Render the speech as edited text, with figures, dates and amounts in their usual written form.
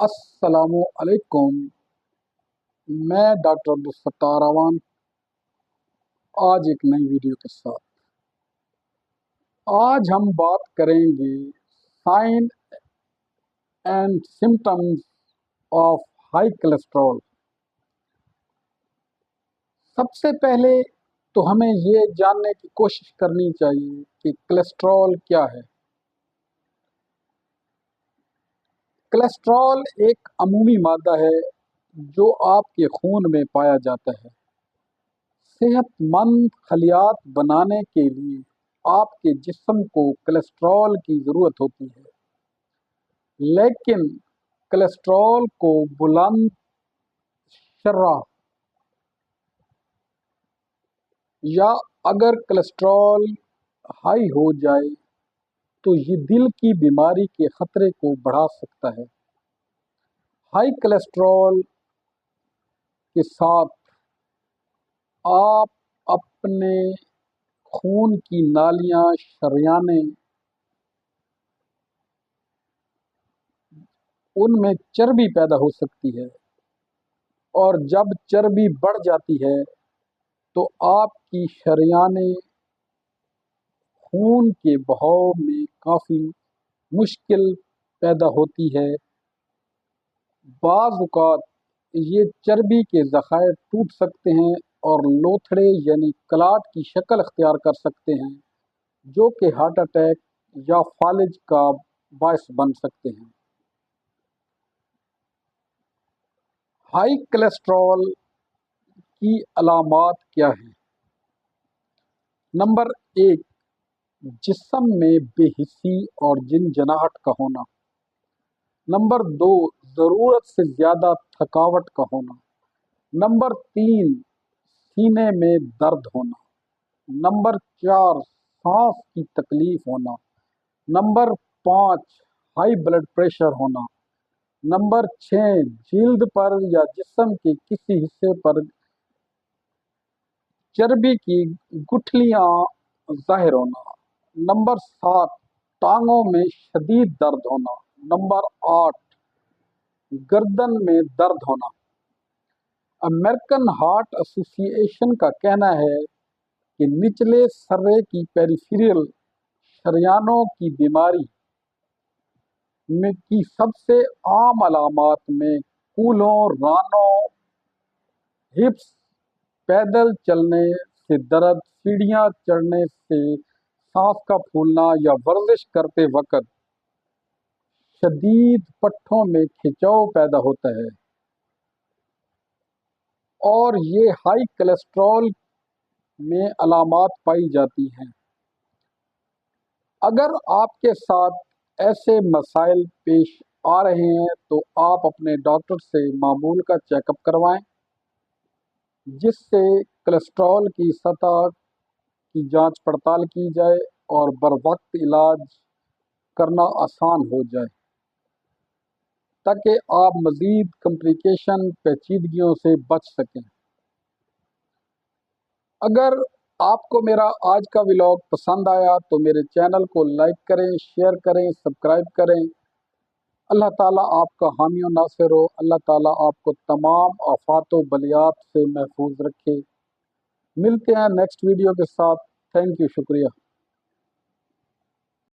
السلام علیکم، میں ڈاکٹر عبدالستار اعوان آج ایک نئی ویڈیو کے ساتھ۔ آج ہم بات کریں گے sign and symptoms of high cholesterol. سب سے پہلے تو ہمیں یہ جاننے کی کوشش کرنی چاہیے کہ کولیسٹرول کیا ہے۔ کولیسٹرول ایک عمومی مادہ ہے جو آپ کے خون میں پایا جاتا ہے۔ صحت مند خلیات بنانے کے لیے آپ کے جسم کو کولیسٹرول کی ضرورت ہوتی ہے، لیکن کولیسٹرول کو بلند شرح یا اگر کولیسٹرول ہائی ہو جائے تو یہ دل کی بیماری کے خطرے کو بڑھا سکتا ہے۔ ہائی کولیسٹرول کے ساتھ آپ اپنے خون کی نالیاں، شریانیں، ان میں چربی پیدا ہو سکتی ہے، اور جب چربی بڑھ جاتی ہے تو آپ کی شریانیں خون کے بہاؤ میں کافی مشکل پیدا ہوتی ہے۔ بعض اوقات یہ چربی کے ذخائر ٹوٹ سکتے ہیں اور لوتھڑے یعنی کلاٹ کی شکل اختیار کر سکتے ہیں، جو کہ ہارٹ اٹیک یا فالج کا باعث بن سکتے ہیں۔ ہائی کولیسٹرول کی علامات کیا ہیں؟ نمبر 1، جسم میں بے حسی اور جنجناہٹ کا ہونا۔ نمبر 2، ضرورت سے زیادہ تھکاوٹ کا ہونا۔ نمبر 3، سینے میں درد ہونا۔ نمبر 4، سانس کی تکلیف ہونا۔ نمبر 5، ہائی بلڈ پریشر ہونا۔ نمبر 6، جلد پر یا جسم کے کسی حصے پر چربی کی گٹھلیاں ظاہر ہونا۔ نمبر 7، ٹانگوں میں شدید درد ہونا۔ نمبر 8، گردن میں درد ہونا۔ امریکن ہارٹ ایسوسی ایشن کا کہنا ہے کہ نچلے سرے کی پیریفیرل شریانوں کی بیماری کی سب سے عام علامات میں کولوں، رانوں، ہپس، پیدل چلنے سے درد، سیڑھیاں چڑھنے سے سانس کا پھولنا یا ورزش کرتے وقت شدید پٹھوں میں کھچاؤ پیدا ہوتا ہے، اور یہ ہائی کولیسٹرول میں علامات پائی جاتی ہیں۔ اگر آپ کے ساتھ ایسے مسائل پیش آ رہے ہیں تو آپ اپنے ڈاکٹر سے معمول کا چیک اپ کروائیں، جس سے کولیسٹرول کی سطح کی جانچ پڑتال کی جائے اور بروقت علاج کرنا آسان ہو جائے، تاکہ آپ مزید کمپلیکیشن پیچیدگیوں سے بچ سکیں۔ اگر آپ کو میرا آج کا ولاگ پسند آیا تو میرے چینل کو لائک کریں، شیئر کریں، سبسکرائب کریں۔ اللہ تعالیٰ آپ کا حامی و ناصر ہو۔ اللہ تعالیٰ آپ کو تمام آفات و بلیات سے محفوظ رکھے۔ ملتے ہیں نیکسٹ ویڈیو کے ساتھ۔ تھینک یو، شکریہ۔